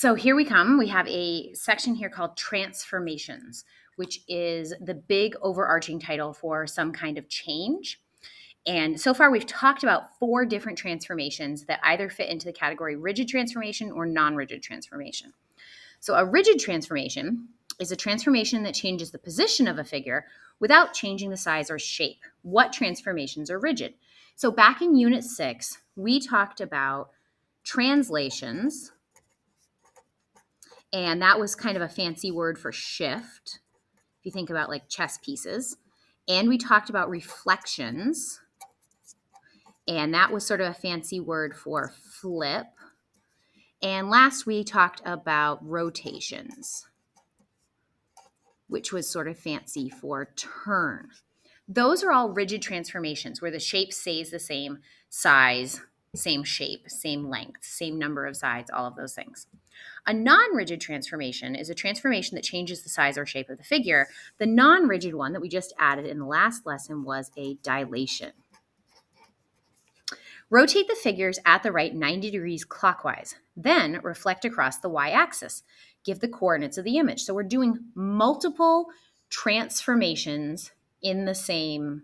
So here we come. We have a section here called Transformations, which is the big overarching title for some kind of change. And so far, we've talked about 4 different transformations that either fit into the category rigid transformation or non-rigid transformation. So a rigid transformation is a transformation that changes the position of a figure without changing the size or shape. What transformations are rigid? So back in Unit 6, we talked about translations, and that was kind of a fancy word for shift, if you think about like chess pieces. And we talked about reflections, and that was sort of a fancy word for flip. And last we talked about rotations, which was sort of fancy for turn. Those are all rigid transformations where the shape stays the same size, same shape, same length, same number of sides, all of those things. A non-rigid transformation is a transformation that changes the size or shape of the figure. The non-rigid one that we just added in the last lesson was a dilation. Rotate the figures at the right 90 degrees clockwise. Then reflect across the y-axis. Give the coordinates of the image. So we're doing multiple transformations in the same,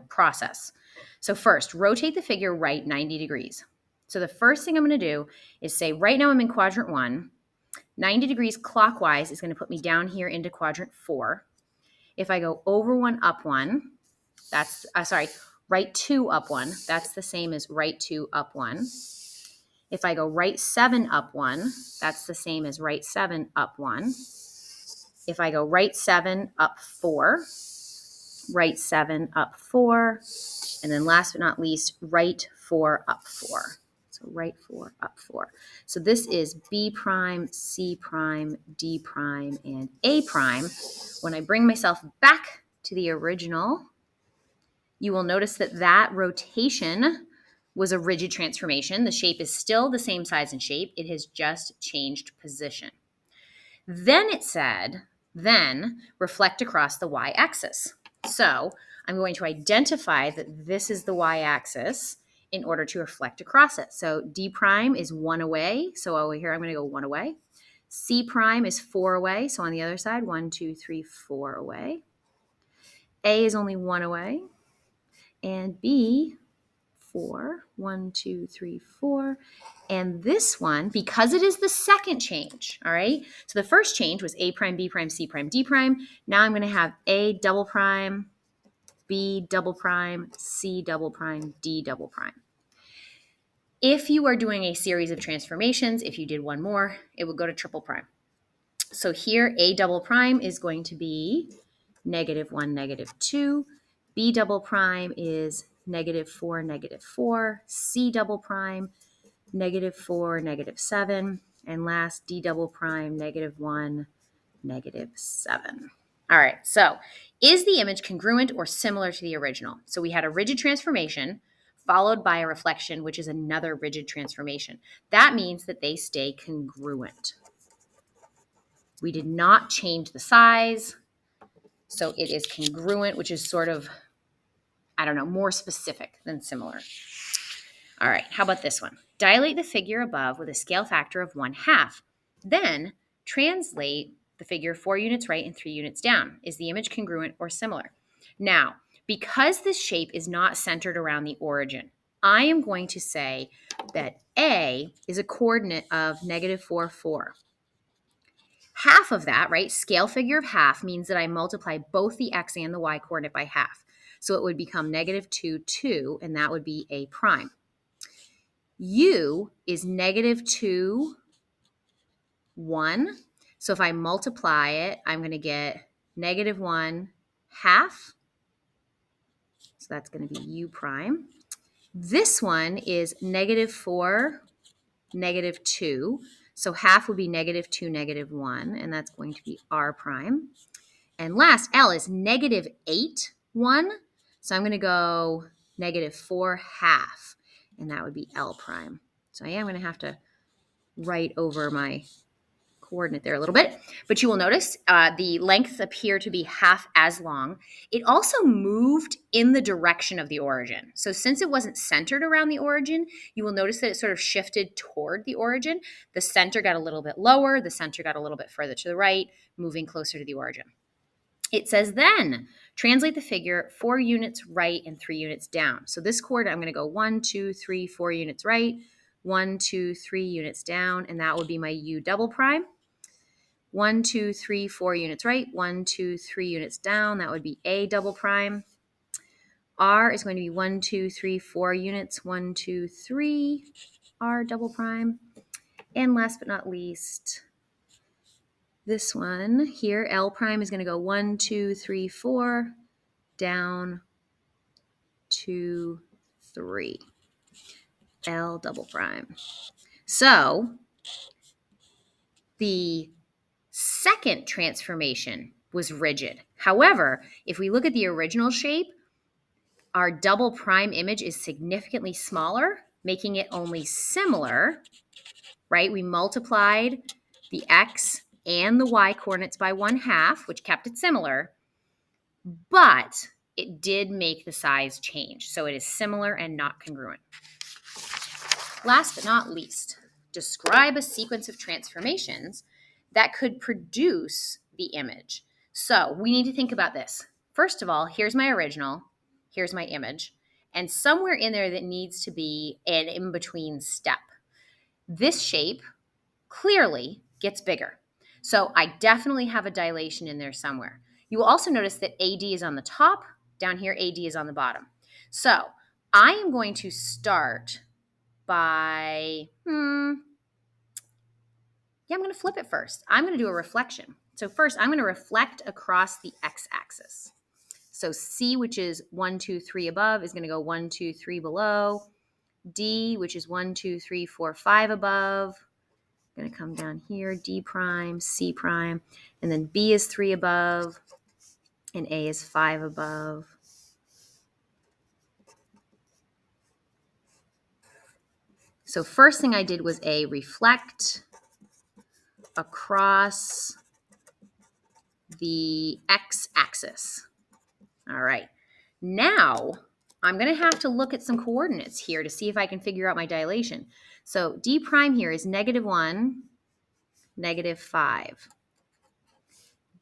process. So first, rotate the figure right 90 degrees. So the first thing I'm going to do is say, right now I'm in quadrant 1. 90 degrees clockwise is going to put me down here into quadrant 4. If I go over 1, up 1, that's, right 2, up 1, that's the same as right 2, up 1. If I go right 7, up 1, that's the same as right 7, up 1. If I go right 7, up 4, right 7, up 4, and then last but not least, right 4, up 4. So right 4, up 4. So this is B prime, C prime, D prime, and A prime. When I bring myself back to the original, you will notice that that rotation was a rigid transformation. The shape is still the same size and shape. It has just changed position. Then it said, then reflect across the y-axis. So I'm going to identify that this is the y-axis in order to reflect across it. So D prime is 1 away. So over here, I'm going to go 1 away. C prime is 4 away. So on the other side, 1, 2, 3, 4 away. A is only 1 away. And B, 4, 1, 2, 3, 4. And this one, because it is the second change, all right? So the first change was A prime, B prime, C prime, D prime. Now I'm going to have A double prime, B double prime, C double prime, D double prime. If you are doing a series of transformations, if you did one more, it would go to triple prime. So here, A double prime is going to be -1, -2. B double prime is -4, -4. C double prime, -4, -7. And last, D double prime, -1, -7. All right, so is the image congruent or similar to the original? So we had a rigid transformation followed by a reflection, which is another rigid transformation. That means that they stay congruent. We did not change the size, so it is congruent, which is sort of, more specific than similar. All right, how about this one? Dilate the figure above with a scale factor of 1/2. Then translate the figure 4 units right and 3 units down. Is the image congruent or similar? Now, because this shape is not centered around the origin, I am going to say that A is a coordinate of -4, 4. Half of that, right, scale figure of half means that I multiply both the x and the y coordinate by half. So it would become -2, 2, and that would be A prime. U is -2, 1. So if I multiply it, I'm going to get -1/2. So that's going to be U prime. This one is -4, -2. So half would be -2, -1, and that's going to be R prime. And last, L is -8, 1. So I'm going to go -4/2, and that would be L prime. So I am going to have to write over my coordinate there a little bit, but you will notice the lengths appear to be half as long. It also moved in the direction of the origin. So since it wasn't centered around the origin, you will notice that it sort of shifted toward the origin. The center got a little bit lower, the center got a little bit further to the right, moving closer to the origin. It says then, translate the figure 4 units right and 3 units down. So this coordinate, I'm going to go 1, 2, 3, 4 units right, 1, 2, 3 units down, and that would be my U double prime. 1, 2, 3, 4 units right, 1, 2, 3 units down, that would be A double prime. R is going to be 1, 2, 3, 4 units, 1, 2, 3, R double prime. And last but not least, this one here, L prime is going to go 1, 2, 3, 4, down 2, 3. L double prime. So the second transformation was rigid. However, if we look at the original shape, our double prime image is significantly smaller, making it only similar, right? We multiplied the X and the Y coordinates by 1/2, which kept it similar, but it did make the size change. So it is similar and not congruent. Last but not least, describe a sequence of transformations that could produce the image. So we need to think about this. First of all, here's my original, here's my image, and somewhere in there that needs to be an in-between step. This shape clearly gets bigger. So I definitely have a dilation in there somewhere. You will also notice that AD is on the top, down here AD is on the bottom. So I am going to start by, I'm going to flip it first. I'm going to do a reflection. So first, I'm going to reflect across the x-axis. So C, which is 1, 2, 3 above, is going to go 1, 2, 3 below. D, which is 1, 2, 3, 4, 5 above, going to come down here, D prime, C prime, and then B is 3 above, and A is 5 above. So first thing I did was a reflect across the x-axis. All right. Now I'm going to have to look at some coordinates here to see if I can figure out my dilation. So D prime here is -1, -5.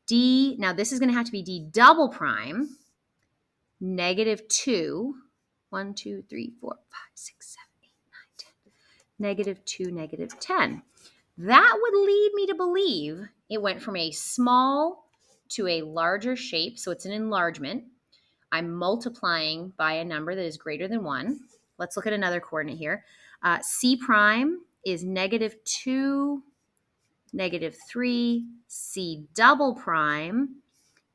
D, now this is going to have to be D double prime, -2, 1, 2, 3, 4, 5, 6, 7, 8, 9, 10, -2, -10. That would lead me to believe it went from a small to a larger shape, so it's an enlargement. I'm multiplying by a number that is greater than 1. Let's look at another coordinate here. C prime is -2, -3. C double prime,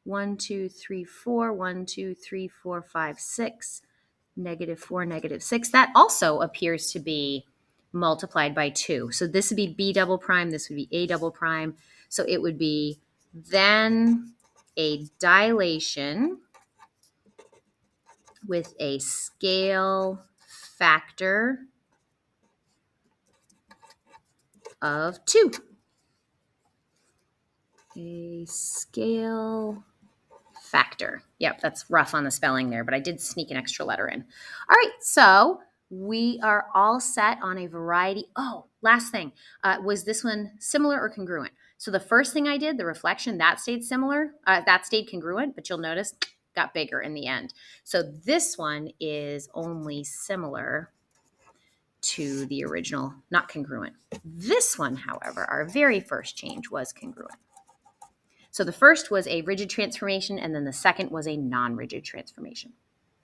1, 2, 3, 4, 1, 2, 3, 4, 5, 6, -4, -6. That also appears to be multiplied by 2. So this would be B double prime, this would be A double prime. So it would be then a dilation with a scale factor of 2. A scale factor. Yep, that's rough on the spelling there, but I did sneak an extra letter in. All right, so we are all set on a variety. Oh, last thing. Was this one similar or congruent? So the first thing I did, the reflection, that stayed similar. That stayed congruent, but you'll notice got bigger in the end. So this one is only similar to the original, not congruent. This one, however, our very first change was congruent. So the first was a rigid transformation, and then the second was a non-rigid transformation.